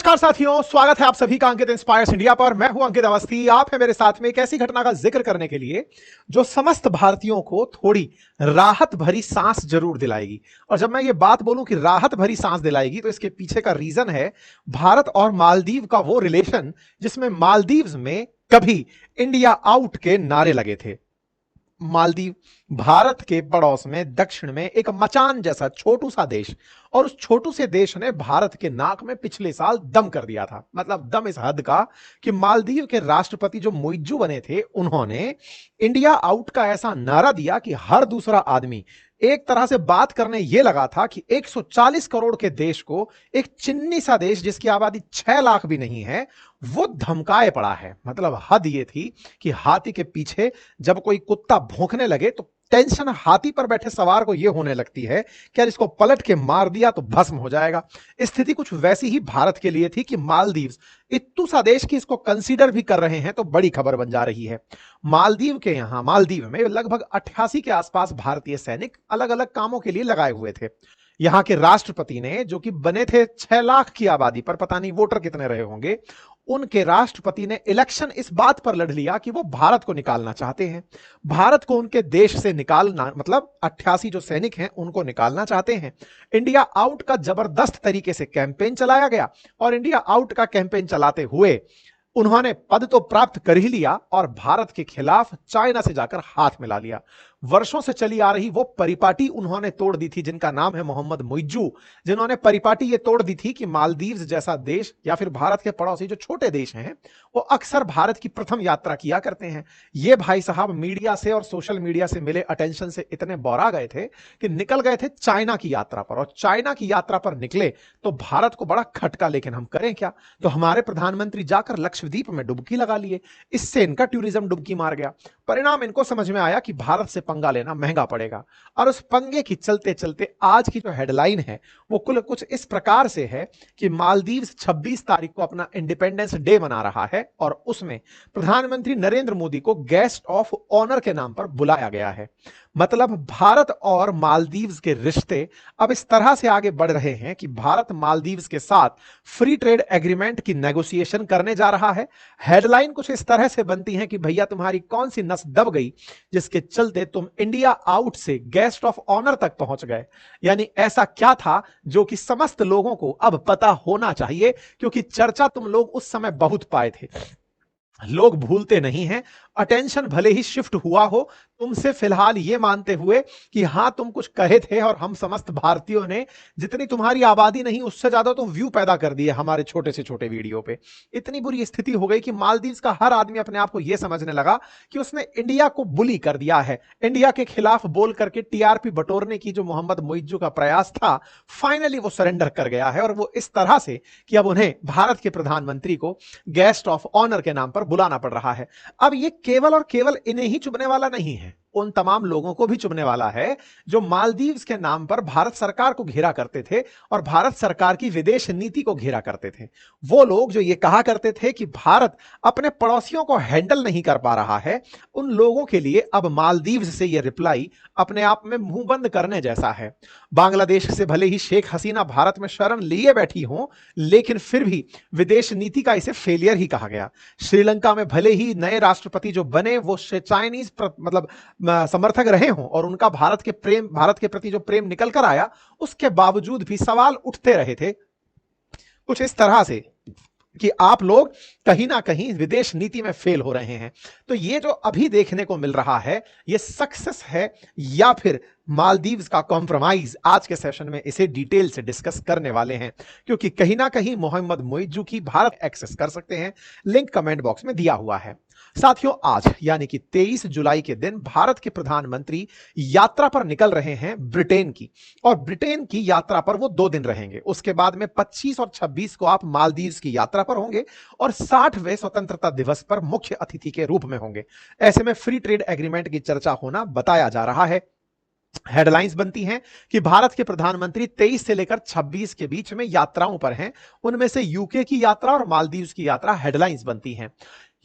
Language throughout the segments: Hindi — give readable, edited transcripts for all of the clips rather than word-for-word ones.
नमस्कार साथियों, स्वागत है आप सभी का अंकित इंस्पायर्स इंडिया पर। मैं हूं अंकित अवस्थी। आप है मेरे साथ में एक ऐसी घटना का जिक्र करने के लिए जो समस्त भारतीयों को थोड़ी राहत भरी सांस जरूर दिलाएगी। और जब मैं ये बात बोलूं कि राहत भरी सांस दिलाएगी, तो इसके पीछे का रीजन है भारत और मालदीव का वो रिलेशन जिसमें मालदीव्स में कभी इंडिया आउट के नारे लगे थे। मालदीव भारत के पड़ोस में दक्षिण में एक मचान जैसा छोटू सा देश, और उस छोटू से देश ने भारत के नाक में पिछले साल दम कर दिया था। मतलब दम इस हद का कि मालदीव के राष्ट्रपति जो मुइज्जू बने थे, उन्होंने इंडिया आउट का ऐसा नारा दिया कि हर दूसरा आदमी एक तरह से बात करने यह लगा था कि 140 करोड़ के देश को एक चिन्नी सा देश जिसकी आबादी 6 लाख भी नहीं है, वो धमकाए पड़ा है। मतलब हद ये थी कि हाथी के पीछे जब कोई कुत्ता भौंकने लगे तो टेंशन हाथी पर बैठे सवार को यह होने लगती है कि यार इसको पलट के मार दिया तो भस्म हो जाएगा। स्थिति कुछ वैसी ही भारत के लिए थी कि मालदीव्स इत्तू सा देश की इसको कंसीडर भी कर रहे हैं तो बड़ी खबर बन जा रही है। मालदीव में लगभग 88 के आसपास भारतीय सैनिक अलग अलग कामों के लिए लगाए हुए थे। यहां के राष्ट्रपति ने, जो कि बने थे 6 लाख की आबादी पर, पता नहीं वोटर कितने रहे होंगे, उनके राष्ट्रपति ने इलेक्शन इस बात पर लड़ लिया कि वो भारत को निकालना चाहते हैं। भारत को उनके देश से निकालना, मतलब 88 जो सैनिक हैं उनको निकालना चाहते हैं। इंडिया आउट का जबरदस्त तरीके से कैंपेन चलाया गया, और इंडिया आउट का कैंपेन चलाते हुए उन्होंने पद तो प्राप्त कर ही लिया और भारत के खिलाफ चाइना से जाकर हाथ मिला लिया। वर्षों से चली आ रही वो परिपाटी उन्होंने तोड़ दी थी, जिनका नाम है मोहम्मद मुइज्जू, जिन्होंने परिपाटी ये तोड़ दी थी कि मालदीव्स जैसा देश या फिर भारत के पड़ोसी जो छोटे देश हैं, वो अक्सर भारत की प्रथम यात्रा किया करते हैं। ये भाई साहब मीडिया से और सोशल मीडिया से मिले अटेंशन से इतने बौरा गए थे कि निकल गए थे चाइना की यात्रा पर, और चाइना की यात्रा पर निकले तो भारत को बड़ा खटका। लेकिन हम करें क्या? तो हमारे प्रधानमंत्री जाकर लक्षद्वीप में डुबकी लगा लिए। इससे इनका टूरिज्म डुबकी मार गया। परिणाम इनको समझ में आया कि भारत से पंगा लेना महंगा पड़ेगा, और उस पंगे की चलते चलते आज की जो हेडलाइन है वो कुछ इस प्रकार से है कि मालदीव्स 26 तारीख को अपना इंडिपेंडेंस डे मना रहा है, और उसमें प्रधानमंत्री नरेंद्र मोदी को गेस्ट ऑफ ऑनर के नाम पर बुलाया गया है। मतलब भारत और मालदीव्स के रिश्ते अब इस तरह से आगे बढ़ रहे हैं कि भारत मालदीव्स के साथ फ्री ट्रेड एग्रीमेंट की नेगोशिएशन करने जा रहा है। हेडलाइन कुछ इस तरह से बनती है कि भैया तुम्हारी कौन सी नस दब गई जिसके चलते तुम इंडिया आउट से गेस्ट ऑफ ऑनर तक पहुंच गए। यानी ऐसा क्या था जो कि समस्त लोगों को अब पता होना चाहिए, क्योंकि चर्चा तुम लोग उस समय बहुत पाए थे। लोग भूलते नहीं हैं। अटेंशन भले ही शिफ्ट हुआ हो तुमसे फिलहाल ये मानते हुए कि हां तुम कुछ कहे थे, और हम समस्त भारतीयों ने जितनी तुम्हारी आबादी नहीं उससे ज्यादा तो व्यू पैदा कर दिए हमारे छोटे से छोटे वीडियो पे। इतनी बुरी स्थिति हो गई कि मालदीव्स का हर आदमी अपने आप को यह समझने लगा कि उसने इंडिया को बुली कर दिया है। इंडिया के खिलाफ बोल करके टीआरपी बटोरने की जो मोहम्मद मुइज्जू का प्रयास था, फाइनली वो सरेंडर कर गया है। और वो इस तरह से कि अब उन्हें भारत के प्रधानमंत्री को गेस्ट ऑफ ऑनर के नाम पर बुलाना पड़ रहा है। अब ये केवल और केवल इन्हें ही चुभने वाला नहीं है, उन तमाम लोगों को भी चुभने वाला है जो मालदीव्स के नाम पर भारत सरकार को घेरा करते थे और भारत सरकार की विदेश नीति को घेरा करते थे। वो लोग जो ये कहा करते थे कि भारत अपने पड़ोसियों को हैंडल नहीं कर पा रहा है, उन लोगों के लिए अब मालदीव्स से ये रिप्लाई अपने आप में मुंह बंद करने जैसा है। बांग्लादेश से भले ही शेख हसीना भारत में शरण लिए बैठी हो, लेकिन फिर भी विदेश नीति का इसे फेलियर ही कहा गया। श्रीलंका में भले ही नए राष्ट्रपति जो बने वो चाइनीज मतलब समर्थक रहे हों, और उनका भारत के प्रति जो प्रेम निकल कर आया, उसके बावजूद भी सवाल उठते रहे थे कुछ इस तरह से कि आप लोग कहीं ना कहीं विदेश नीति में फेल हो रहे हैं। तो ये जो अभी देखने को मिल रहा है, ये सक्सेस है या फिर मालदीव्स का कॉम्प्रोमाइज? आज के सेशन में इसे डिटेल से डिस्कस करने वाले हैं, क्योंकि कहीं ना कहीं मोहम्मद मुइज्जू की भारत एक्सेस कर सकते हैं। लिंक कमेंट बॉक्स में दिया हुआ है। साथियों, आज यानी कि 23 जुलाई के दिन भारत के प्रधानमंत्री यात्रा पर निकल रहे हैं ब्रिटेन की, और ब्रिटेन की यात्रा पर वो 2 दिन रहेंगे। उसके बाद में 25 और 26 को आप मालदीव्स की यात्रा पर होंगे, और 60वें स्वतंत्रता दिवस पर मुख्य अतिथि के रूप में होंगे। ऐसे में फ्री ट्रेड एग्रीमेंट की चर्चा होना बताया जा रहा है। हेडलाइंस बनती हैं कि भारत के प्रधानमंत्री 23 से लेकर 26 के बीच में यात्राओं पर हैं। उनमें से यूके की यात्रा और मालदीव्स की यात्रा हेडलाइंस बनती हैं।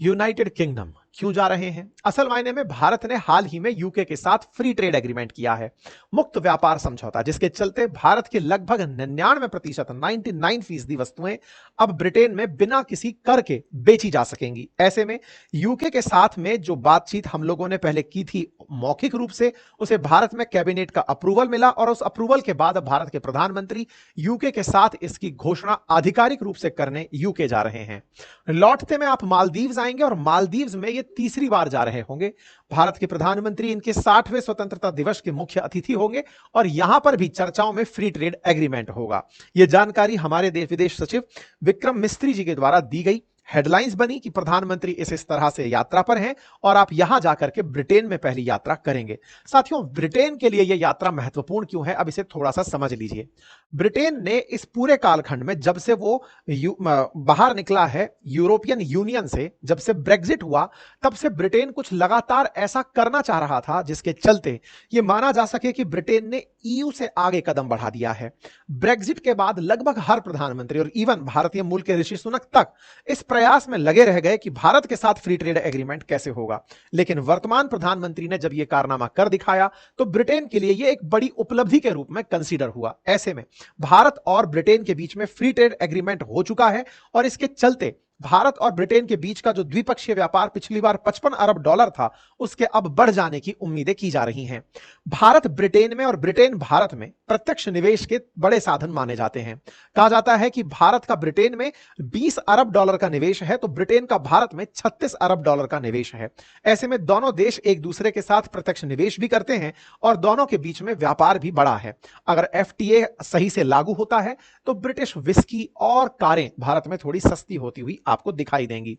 यूनाइटेड किंगडम क्यों जा रहे हैं? असल मायने में भारत ने हाल ही में यूके के साथ फ्री ट्रेड एग्रीमेंट किया है, मुक्त व्यापार समझौता, जिसके चलते भारत के लगभग 99% 99% वस्तुएं अब ब्रिटेन में बिना किसी कर के बेची जा सकेंगी। ऐसे में यूके के साथ में जो बातचीत हम लोगों ने पहले की थी मौखिक रूप से, उसे भारत में कैबिनेट का अप्रूवल मिला और उस अप्रूवल के बाद भारत के प्रधानमंत्री यूके के साथ इसकी घोषणा आधिकारिक रूप से करने यूके जा रहे हैं। लौटते में आप मालदीव्स आएंगे और मालदीव्स में ये तीसरी बार जा रहे होंगे। भारत के प्रधानमंत्री इनके 60वें स्वतंत्रता दिवस के मुख्य अतिथि होंगे और यहां पर भी चर्चाओं में फ्री ट्रेड एग्रीमेंट होगा। यह जानकारी हमारे देश विदेश सचिव विक्रम मिस्त्री जी के द्वारा दी गई। हेडलाइंस बनी कि प्रधानमंत्री इस तरह से यात्रा पर हैं और आप यहां जाकर के ब्रिटेन में पहली यात्रा करेंगे। साथियों, ब्रिटेन के लिए यह यात्रा महत्वपूर्ण क्यों है, अब इसे थोड़ा सा समझ लीजिए। ब्रिटेन ने इस पूरे कालखंड में, जब से वो बाहर निकला है यूरोपियन यूनियन से, जब से ब्रेग्जिट हुआ, तब से ब्रिटेन कुछ लगातार ऐसा करना चाह रहा था जिसके चलते यह माना जा सके कि ब्रिटेन ने ईयू से आगे कदम बढ़ा दिया है। ब्रेग्जिट के बाद लगभग हर प्रधानमंत्री और इवन भारतीय मूल के ऋषि सुनक तक इस प्रयास में लगे रह गए कि भारत के साथ फ्री ट्रेड एग्रीमेंट कैसे होगा। लेकिन वर्तमान प्रधानमंत्री ने जब यह कारनामा कर दिखाया तो ब्रिटेन के लिए यह एक बड़ी उपलब्धि के रूप में कंसीडर हुआ। ऐसे में भारत और ब्रिटेन के बीच में फ्री ट्रेड एग्रीमेंट हो चुका है और इसके चलते भारत और ब्रिटेन के बीच का जो द्विपक्षीय व्यापार पिछली बार 55 अरब डॉलर था, उसके अब बढ़ जाने की उम्मीदें की जा रही हैं। भारत ब्रिटेन में और ब्रिटेन भारत में प्रत्यक्ष निवेश के बड़े साधन माने जाते हैं। कहा जाता है कि भारत का ब्रिटेन में 20 अरब डॉलर का निवेश है तो ब्रिटेन का भारत में 36 अरब डॉलर का निवेश है। ऐसे में दोनों देश एक दूसरे के साथ प्रत्यक्ष निवेश भी करते हैं और दोनों के बीच में व्यापार भी बड़ा है। अगर एफटीए सही से लागू होता है तो ब्रिटिश विस्की और कारें भारत में थोड़ी सस्ती होती हुई आपको दिखाई देंगी।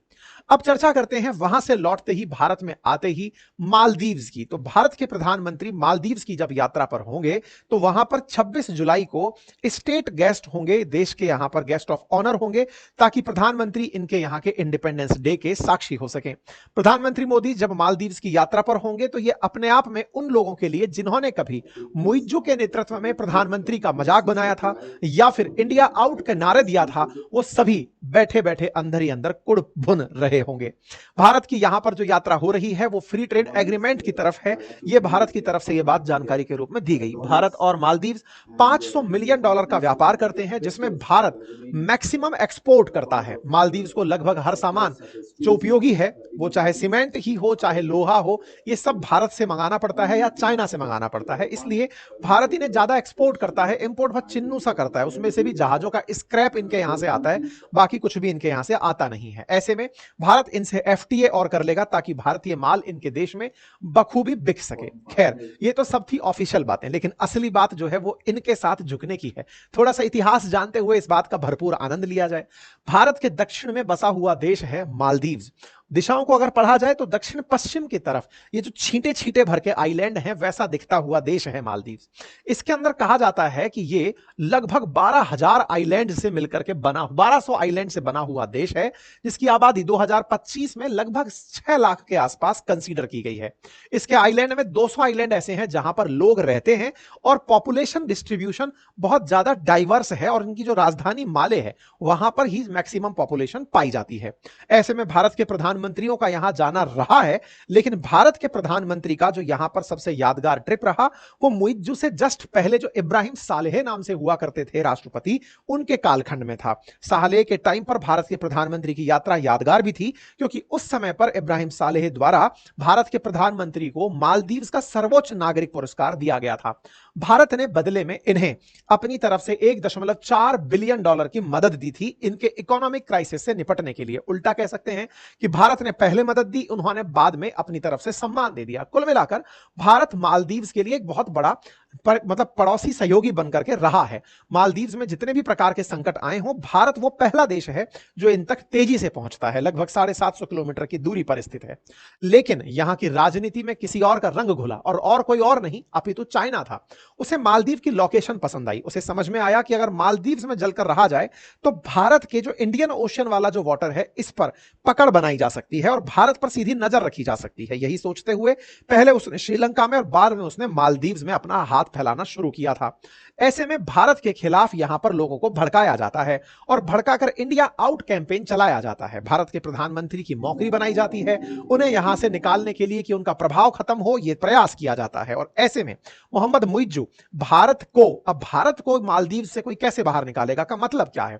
अब चर्चा करते हैं वहां से लौटते ही, भारत में आते ही मालदीव्स की। तो भारत के प्रधानमंत्री मालदीव्स की जब यात्रा पर होंगे तो वहां पर 26 जुलाई को स्टेट गेस्ट होंगे, देश के यहां पर गेस्ट ऑफ ऑनर होंगे, ताकि प्रधानमंत्री इनके यहां के इंडिपेंडेंस डे के साक्षी हो सके। प्रधानमंत्री मोदी जब मालदीव्स की यात्रा पर होंगे तो यह अपने आप में उन लोगों के लिए जिन्होंने कभी मुइज्जू के नेतृत्व में प्रधानमंत्री का मजाक बनाया था या फिर इंडिया आउट के नारे दिया था, वो सभी बैठे बैठे अंदर ही अंदर कुड़ भुन रहे होंगे। भारत की यहां पर जो यात्रा हो रही है वो फ्री ट्रेड एग्रीमेंट की तरफ है। यह भारत की तरफ से यह बात जानकारी के रूप में दी गई। भारत और मालदीव्स 500 मिलियन डॉलर का व्यापार करते हैं, जिसमें भारत मैक्सिमम एक्सपोर्ट करता है। मालदीव्स को लगभग हर सामान जो उपयोगी है, वो चाहे सीमेंट ही हो चाहे लोहा हो, ये सब भारत से मंगाना पड़ता है या चाइना से मंगाना पड़ता है। इसलिए भारत इन्हें ज्यादा एक्सपोर्ट करता है। इंपोर्ट बहुत चिन्नू सा करता है, उसमें से भी जहाजों का स्क्रैप इनके यहां से आता है, बाकी कुछ भी इनके यहां से आता नहीं है। ऐसे में भारत इनसे एफटीए और कर लेगा ताकि भारतीय माल इनके देश में बखूबी बिक सके। खैर, ये तो सब थी ऑफिशियल बातें, लेकिन असली बात जो है वो इनके साथ झुकने की है। थोड़ा सा इतिहास जानते हुए इस बात का भरपूर आनंद लिया जाए। भारत के दक्षिण में बसा हुआ देश है मालदीव्स। दिशाओं को अगर पढ़ा जाए तो दक्षिण पश्चिम की तरफ ये जो छींटे छींटे भर के आइलैंड हैं, वैसा दिखता हुआ देश है मालदीव्स। इसके अंदर कहा जाता है कि ये लगभग 12,000 आइलैंड से मिलकर के बना 1200 आइलैंड से बना हुआ देश है, जिसकी आबादी 2025 में लगभग 6 लाख के आसपास कंसीडर की गई है। इसके आइलैंड में 200 आइलैंड ऐसे हैं जहां पर लोग रहते हैं और पॉपुलेशन डिस्ट्रीब्यूशन बहुत ज्यादा डाइवर्स है और इनकी जो राजधानी माले है वहां पर ही मैक्सिमम पॉपुलेशन पाई जाती है। ऐसे में भारत के प्रधानमंत्रियों का यहां जाना रहा है, लेकिन भारत के प्रधानमंत्री का जो यहां पर सबसे यादगार ट्रिप रहा वो मुइज्जू से जस्ट पहले जो इब्राहिम सालेह नाम से हुआ करते थे राष्ट्रपति, उनके कालखंड में था। सालेह के टाइम पर भारत के प्रधानमंत्री की यात्रा यादगार भी थी, क्योंकि उस समय पर इब्राहिम सालेह द्वारा भारत के प्रधानमंत्री को मालदीव्स का सर्वोच्च नागरिक पुरस्कार दिया गया था। भारत ने बदले में इन्हें अपनी तरफ से 1.4 बिलियन डॉलर की मदद दी थी इनके इकोनॉमिक क्राइसिस से निपटने के लिए। उल्टा कह सकते हैं कि भारत ने पहले मदद दी, उन्होंने बाद में अपनी तरफ से सम्मान दे दिया। कुल मिलाकर भारत मालदीव्स के लिए एक बहुत बड़ा मतलब पड़ोसी सहयोगी बनकर के रहा है। मालदीव्स में जितने भी प्रकार के संकट आए हों, भारत वो पहला देश है जो इन तक तेजी से पहुंचता है। लगभग 750 किलोमीटर की दूरी पर स्थित है। लेकिन यहां की राजनीति में किसी और का रंग घुला और कोई और नहीं अपितु चाइना था। उसे मालदीव की लोकेशन पसंद आई। उसे समझ में आया कि अगर मालदीव्स में जलकर रहा जाए तो भारत के जो इंडियन ओशन वाला जो वाटर है, इस पर पकड़ बनाई जा सकती है और भारत पर सीधी नजर रखी जा सकती है। यही सोचते हुए पहले उसने श्रीलंका में और बाद में उसने मालदीव्स में अपना हाथ बात फैलाना शुरू किया था। ऐसे में भारत के खिलाफ यहां पर लोगों को भड़काया जाता है और भड़काकर इंडिया आउट कैंपेन चलाया जाता है। भारत के प्रधानमंत्री की मौकरी बनाई जाती है, उन्हें यहां से निकालने के लिए कि उनका प्रभाव खत्म हो, यह प्रयास किया जाता है। और ऐसे में मोहम्मद मुइज्जू भारत को मालदीव से कोई कैसे बाहर निकालेगा का मतलब क्या है?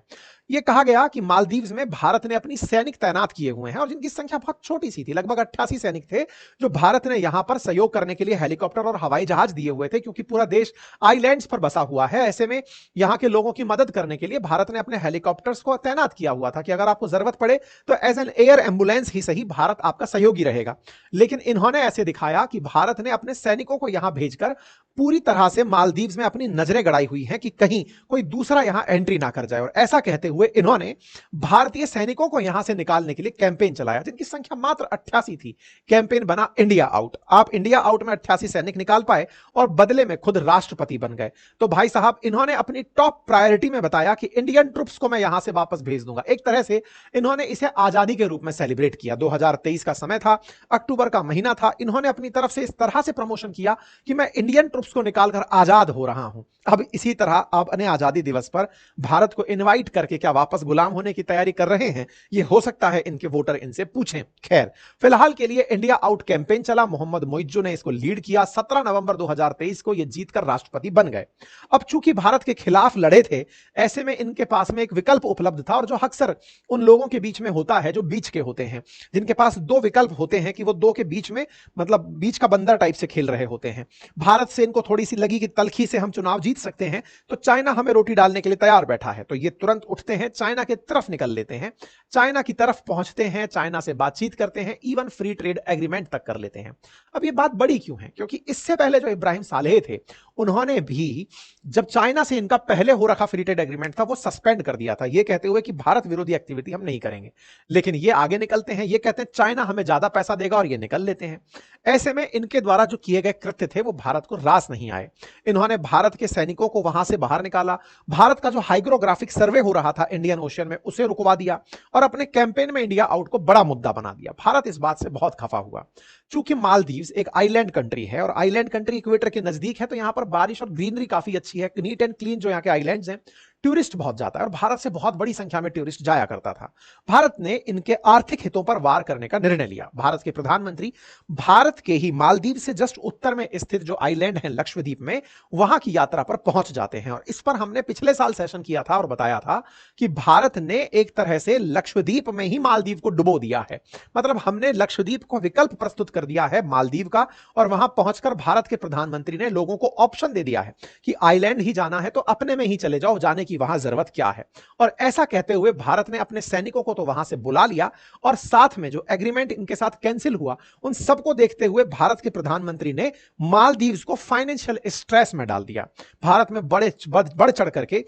यह कहा गया कि मालदीव्स में भारत ने अपनी सैनिक तैनात किए हुए हैं और जिनकी संख्या बहुत छोटी सी थी, लगभग 88 सैनिक थे जो भारत ने यहां पर सहयोग करने के लिए हेलीकॉप्टर और हवाई जहाज दिए हुए थे, क्योंकि पूरा देश आइलैंड्स पर बसा हुआ है। ऐसे में यहां के लोगों की मदद करने के लिए भारत ने अपने हेलीकॉप्टर्स को तैनात किया हुआ था कि अगर आपको जरूरत पड़े तो एज एन एयर एम्बुलेंस ही सही, भारत आपका सहयोगी रहेगा। लेकिन इन्होंने ऐसे दिखाया कि भारत ने अपने सैनिकों को यहां भेजकर पूरी तरह से मालदीव्स में अपनी नजरें गड़ाई हुई हैं कि कहीं कोई दूसरा यहां एंट्री ना कर जाए। और ऐसा कहते हुए इन्होंने भारतीय सैनिकों को यहां से निकालने के लिए कैंपेन चलाया, जिनकी संख्या मात्र 88 थी। कैंपेन बना इंडिया आउट। आप इंडिया आउट में 88 सैनिक निकाल पाए और बदले में खुद राष्ट्रपति बन गए। तो भाई साहब, इन्होंने अपनी टॉप प्रायोरिटी में बताया कि इंडियन ट्रुप्स को मैं यहां से वापस भेज दूंगा। एक तरह से इन्होंने इसे आजादी के रूप में सेलिब्रेट किया। 2023 का समय था, अक्टूबर का महीना था। इन्होंने अपनी तरफ से इस तरह से प्रमोशन किया कि मैं इंडियन ट्रुप्स को निकालकर आजाद हो रहा हूं। अब इसी तरह आप अपने आजादी दिवस पर भारत को इनवाइट करके क्या वापस गुलाम होने की तैयारी कर रहे हैं? यह हो सकता है इनके वोटर इनसे पूछें। खैर, फिलहाल के लिए इंडिया आउट कैंपेन चला। मोहम्मद मुइज्जू ने इसको लीड किया। 17 नवंबर 2023 को यह जीतकर राष्ट्रपति बन गए। अब चूंकि भारत के खिलाफ लड़े थे, ऐसे में इनके पास में एक विकल्प उपलब्ध था, और जो अक्सर उन लोगों के बीच में होता है जो बीच के होते हैं, जिनके पास दो विकल्प होते हैं कि वो दो के बीच में, मतलब बीच का बंदर टाइप से खेल रहे होते हैं। भारत से इनको थोड़ी सी लगी कि तलखी से हम चुनाव जीत सकते हैं, तो चाइना हमें रोटी डालने के लिए तैयार बैठा है, तो ये तुरंत उठते हैं, चाइना की तरफ निकल लेते हैं, चाइना की तरफ पहुंचते हैं, चाइना से बातचीत करते हैं, इवन फ्री ट्रेड एग्रीमेंट तक कर लेते हैं। अब ये बात बड़ी क्यों है? क्योंकि इससे पहले जो इब्राहिम सालेह थे, उन्होंने भी जब चाइना से इनका पहले हो रखा फ्री ट्रेड एग्रीमेंट था वो सस्पेंड कर दिया था, ये कहते हुए कि भारत विरोधी एक्टिविटी हम नहीं करेंगे। लेकिन ये आगे निकलते हैं, ये कहते हैं चाइना हमें ज्यादा पैसा देगा, और ये निकल लेते हैं। ऐसे में इनके द्वारा जो किए गए कृत्य थे वो भारत को रास नहीं आए। इन्होंने भारत के सैनिकों को वहां से बाहर निकाला, भारत का जो हाइग्रोग्राफिक सर्वे हो रहा था इंडियन ओशियन में उसे रुकवा दिया, और अपने कैंपेन में इंडिया आउट को बड़ा मुद्दा बना दिया। भारत इस बात से बहुत खफा हुआ। चूंकि मालदीव्स एक आइलैंड कंट्री है और आइलैंड कंट्री इक्वेटर के नजदीक है, तो यहां पर बारिश और ग्रीनरी काफी अच्छी है, नीट एंड क्लीन जो यहाँ के आइलैंड्स हैं, टूरिस्ट बहुत जाता है और भारत से बहुत बड़ी संख्या में टूरिस्ट जाया करता था। भारत ने इनके आर्थिक हितों पर वार करने का निर्णय लिया। भारत के प्रधानमंत्री भारत के ही मालदीव से जस्ट उत्तर में स्थित जो आइलैंड है लक्षद्वीप में, वहां की यात्रा पर पहुंच जाते हैं। और इस पर हमने पिछले साल सेशन किया था और बताया था कि भारत ने एक तरह से लक्षद्वीप में ही मालदीव को डुबो दिया है। मतलब हमने लक्षद्वीप को विकल्प प्रस्तुत कर दिया है मालदीव का, और वहां पहुंचकर भारत के प्रधानमंत्री ने लोगों को ऑप्शन दे दिया है कि आइलैंड ही जाना है तो अपने में ही चले जाओ, जाने की वहां जरूरत क्या है। और ऐसा कहते हुए भारत ने अपने सैनिकों को तो वहां से बुला लिया, और साथ में जो एग्रीमेंट इनके साथ कैंसिल हुआ उन सबको देखते हुए भारत के प्रधानमंत्री ने मालदीव्स को फाइनेंशियल स्ट्रेस में डाल दिया। भारत में बढ़ चढ़ करके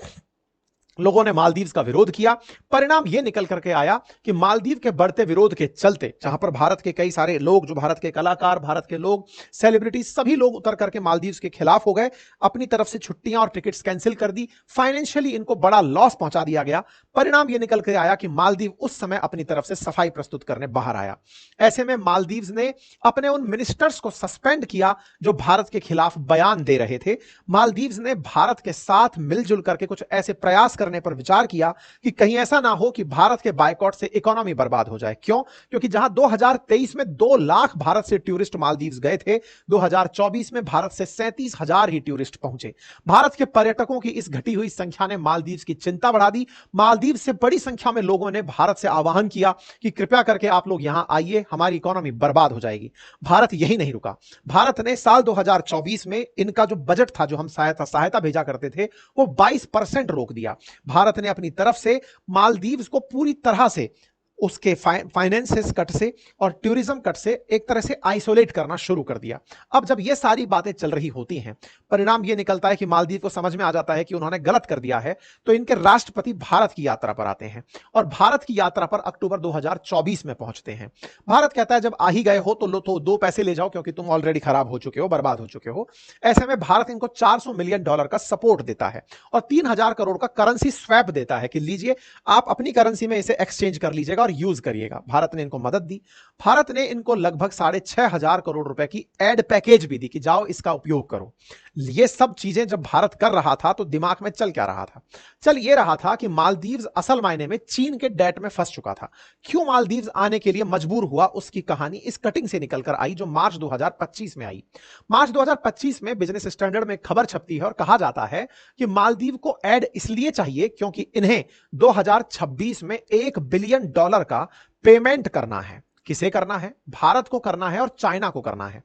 लोगों ने मालदीव्स का विरोध किया। परिणाम यह निकल करके आया कि मालदीव के बढ़ते विरोध के चलते, जहां पर भारत के कई सारे लोग, जो भारत के कलाकार, भारत के लोग, सेलिब्रिटी, सभी लोग उतर करके मालदीव्स के खिलाफ हो गए, अपनी तरफ से छुट्टियां और टिकट्स कैंसिल कर दी, फाइनेंशियली इनको बड़ा लॉस पहुंचा दिया गया। परिणाम यह निकल के आया कि मालदीव उस समय अपनी तरफ से सफाई प्रस्तुत करने बाहर आया। ऐसे में मालदीव्स ने अपने उन मिनिस्टर्स को सस्पेंड किया जो भारत के खिलाफ बयान दे रहे थे। मालदीव्स ने भारत के साथ मिलजुल करके कुछ ऐसे प्रयास करने पर विचार किया कि कहीं ऐसा ना हो कि भारत के बायकॉट से इकोनॉमी बर्बाद हो जाए। क्यों? क्योंकि जहां 2023 में 2 लाख भारत से टूरिस्ट मालदीव्स गए थे, 2024 में भारत से 37,000 ही टूरिस्ट पहुंचे। भारत के पर्यटकों की इस घटी हुई संख्या ने मालदीव्स की चिंता बढ़ा दी। मालदीव से बड़ी संख्या में लोगों ने भारत से आह्वान किया कि कृपया करके आप लोग यहां आइए, हमारी इकोनॉमी बर्बाद हो जाएगी। भारत यही नहीं रुका। भारत ने साल 2024 में इनका जो बजट था, जो हम सहायता भेजा करते थे, वो 22% रोक दिया। भारत ने अपनी तरफ से मालदीव्स को पूरी तरह से उसके फाइनेंसेस कट से और टूरिज्म कट से एक तरह से आइसोलेट करना शुरू कर दिया। अब जब ये सारी बातें चल रही होती हैं, परिणाम ये निकलता है कि मालदीव को समझ में आ जाता है कि उन्होंने गलत कर दिया है, तो इनके राष्ट्रपति भारत की यात्रा पर आते हैं और भारत की यात्रा पर अक्टूबर 2024 में पहुंचते हैं। भारत कहता है जब आ ही गए हो तो लो, तो 2 पैसे ले जाओ, क्योंकि तुम ऑलरेडी खराब हो चुके हो, बर्बाद हो चुके हो। ऐसे में भारत इनको $400 मिलियन का सपोर्ट देता है और 3,000 करोड़ का करेंसी स्वैप देता है कि लीजिए, आप अपनी करेंसी में इसे एक्सचेंज कर लीजिएगा और यूज करिएगा। भारत ने इनको मदद दी, भारत ने इनको लगभग 6,500 करोड़ रुपए की एड पैकेज भी दी कि जाओ इसका उपयोग करो। ये सब चीजें जब भारत कर रहा था तो दिमाग में चल क्या रहा था? चल ये रहा था कि मालदीव्स असल मायने में चीन के डेट में फंस चुका था। क्यों मालदीव्स आने के लिए मजबूर हुआ, उसकी कहानी इस कटिंग से निकलकर आई जो मार्च 2025 में आई। मार्च 2025 में बिजनेस स्टैंडर्ड में खबर छपती है और कहा जाता है कि मालदीव को एड इसलिए चाहिए क्योंकि इन्हें 2026 में $1 बिलियन का पेमेंट करना है। किसे करना है? भारत को करना है और चाइना को करना है।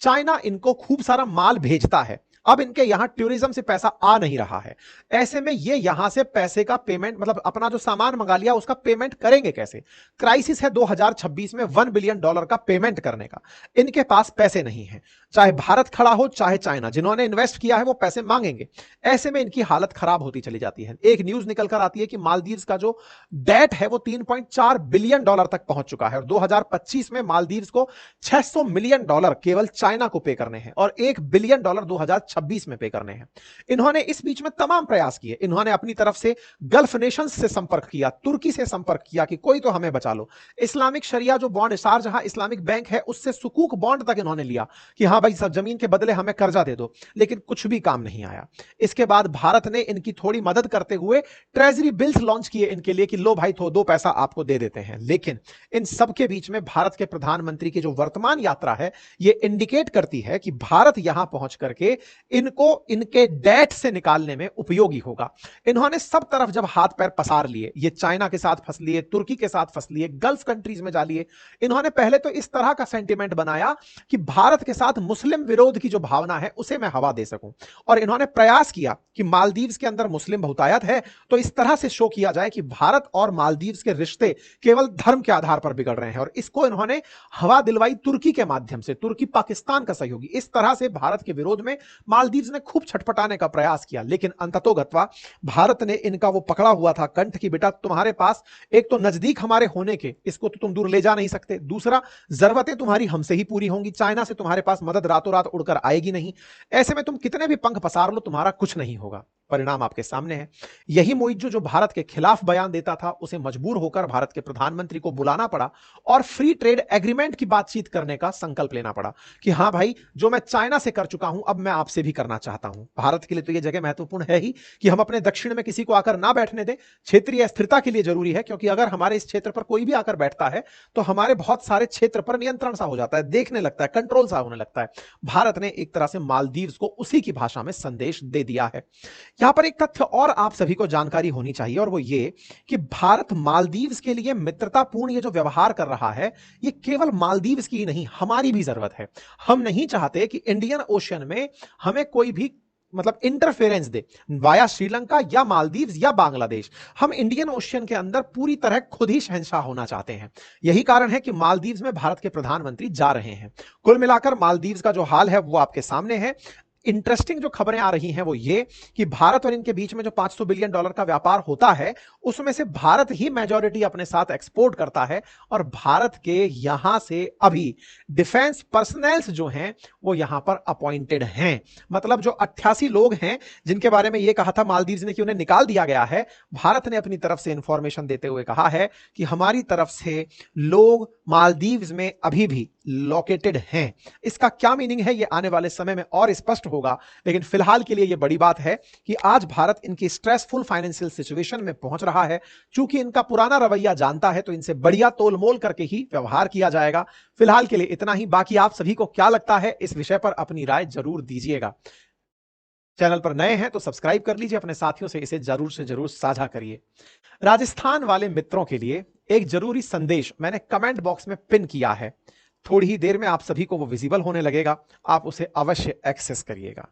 चाइना इनको खूब सारा माल भेजता है, अब इनके यहां टूरिज्म से पैसा आ नहीं रहा है। ऐसे में ये यहां से पैसे का पेमेंट, मतलब अपना जो सामान मंगा लिया उसका पेमेंट करेंगे कैसे? क्राइसिस है 2026 में $1 बिलियन का पेमेंट करने का, इनके पास पैसे नहीं है। चाहे भारत खड़ा हो चाहे चाइना, जिन्होंने इन्वेस्ट किया है वो पैसे मांगेंगे। ऐसे में इनकी हालत खराब होती चली जाती है। एक न्यूज निकल कर आती है कि मालदीव्स का जो डेट है वो $3.4 बिलियन तक पहुंच चुका है और 2025 में मालदीव्स को $600 मिलियन केवल चाइना को पे करने हैं और $1 बिलियन 2026 में पे करने हैं। इन्होंने इस बीच में तमाम प्रयास किए। इन्होंने अपनी तरफ से गल्फ नेशंस से संपर्क किया, तुर्की से संपर्क किया कि कोई तो हमें बचा लो। इस्लामिक शरिया जो बॉन्ड, शारजहां इस्लामिक बैंक है, उससे सुकूक बॉन्ड तक इन्होंने लिया कि हाँ भाई सब जमीन के बदले हमें कर्जा दे दो, लेकिन कुछ भी काम नहीं आया। इसके बाद भारत ने इनकी थोड़ी मदद करते हुए ट्रेजरी बिल्स लॉन्च किए इनके लिए कि लो भाई तो दो पैसा आपको दे देते हैं। लेकिन इन सबके बीच में भारत के प्रधानमंत्री की जो वर्तमान यात्रा है ये इंडिकेट करती है कि भारत यहां पहुंच करके इनको इनके डेट से निकालने में उपयोगी होगा। इन्होंने सब तरफ जब हाथ पैर पसार लिए, ये चाइना के साथ फंस लिए, तुर्की के साथ फंस लिए, गल्फ कंट्रीज में जा लिए। इन्होंने पहले तो इस तरह का सेंटीमेंट बनाया कि भारत के साथ मुस्लिम विरोध की जो भावना है उसे मैं हवा दे सकूं, और इन्होंने प्रयास किया कि मालदीव्स के अंदर मुस्लिम बहुतायत है तो इस तरह से शो किया जाए कि भारत और मालदीव्स के रिश्ते केवल धर्म के आधार पर बिगड़ रहे हैं, और इसको इन्होंने हवा दिलवाई तुर्की के माध्यम से। तुर्की पाकिस्तान का सहयोगी, इस तरह से भारत के विरोध में मालदीव्स ने खूब छटपटाने का प्रयास किया। लेकिन अंततोगत्वा भारत ने इनका वो पकड़ा हुआ था कंठ की बेटा तुम्हारे पास एक तो नजदीक हमारे होने के, इसको तो तुम दूर ले जा नहीं सकते, दूसरा जरूरतें तुम्हारी हमसे ही पूरी होंगी, चाइना से तुम्हारे पास मदद रातों रात उड़कर आएगी नहीं। ऐसे में तुम कितने भी पंख पसार लो तुम्हारा कुछ नहीं होगा। परिणाम आपके सामने है। यही मुइज्जो जो भारत के खिलाफ बयान देता था उसे मजबूर होकर भारत के प्रधानमंत्री को बुलाना पड़ा और फ्री ट्रेड एग्रीमेंट की बातचीत करने का संकल्प लेना पड़ा कि हां भाई जो मैं चाइना से कर चुका हूं अब मैं आपसे भी करना चाहता हूं। भारत के लिए तो यह जगह महत्वपूर्ण है ही कि हम अपने दक्षिण में किसी को आकर ना बैठने दें। क्षेत्रीय स्थिरता के लिए जरूरी है, क्योंकि अगर हमारे इस क्षेत्र पर कोई भी आकर बैठता है तो हमारे बहुत सारे क्षेत्र पर नियंत्रण सा हो जाता है, देखने लगता है, कंट्रोल सा होने लगता है। भारत ने एक तरह से मालदीव्स को उसी की भाषा में संदेश दे दिया है। यहां पर एक तथ्य और आप सभी को जानकारी होनी चाहिए, और वो ये कि भारत मालदीव्स के लिए मित्रतापूर्ण ये जो व्यवहार कर रहा है ये केवल मालदीव्स की ही नहीं हमारी भी जरूरत है। हम नहीं चाहते कि इंडियन ओशियन में हमें कोई भी मतलब इंटरफेरेंस दे वाया श्रीलंका या मालदीव्स या बांग्लादेश। हम इंडियन ओशियन के अंदर पूरी तरह खुद ही शहंशाह होना चाहते हैं। यही कारण है कि मालदीव्स में भारत के प्रधानमंत्री जा रहे हैं। कुल मिलाकर मालदीव्स का जो हाल है वो आपके सामने है। इंटरेस्टिंग जो खबरें आ रही हैं वो ये कि भारत और इनके बीच में जो $500 बिलियन का व्यापार होता है उसमें से भारत ही मेजॉरिटी अपने साथ एक्सपोर्ट करता है, और भारत के यहां से अभी डिफेंस पर्सनल्स जो हैं वो यहां पर अपॉइंटेड हैं। मतलब जो 88 लोग हैं जिनके बारे में ये कहा था मालदीव्स ने कि उन्हें निकाल दिया गया है, भारत ने अपनी तरफ से इंफॉर्मेशन देते हुए कहा है कि हमारी तरफ से लोग मालदीव्स में अभी भी लोकेटेड हैं। इसका क्या मीनिंग है ये आने वाले समय में और स्पष्ट होगा, लेकिन फिलहाल के लिए यह बड़ी बात है कि आज भारत इनकी स्ट्रेसफुल फाइनेंशियल सिचुएशन में पहुंच रहा है। चूंकि इनका पुराना रवैया जानता है तो इनसे बढ़िया तोलमोल करके ही व्यवहार किया जाएगा। फिलहाल के लिए इतना ही। बाकी आप सभी को क्या लगता है इस विषय पर अपनी राय जरूर दीजिएगा। चैनल पर नए हैं तो सब्सक्राइब कर लीजिए, अपने साथियों से इसे जरूर से जरूर साझा करिए। राजस्थान वाले मित्रों के लिए एक जरूरी संदेश मैंने कमेंट बॉक्स में पिन किया है, थोड़ी ही देर में आप सभी को वो विजिबल होने लगेगा, आप उसे अवश्य एक्सेस करिएगा।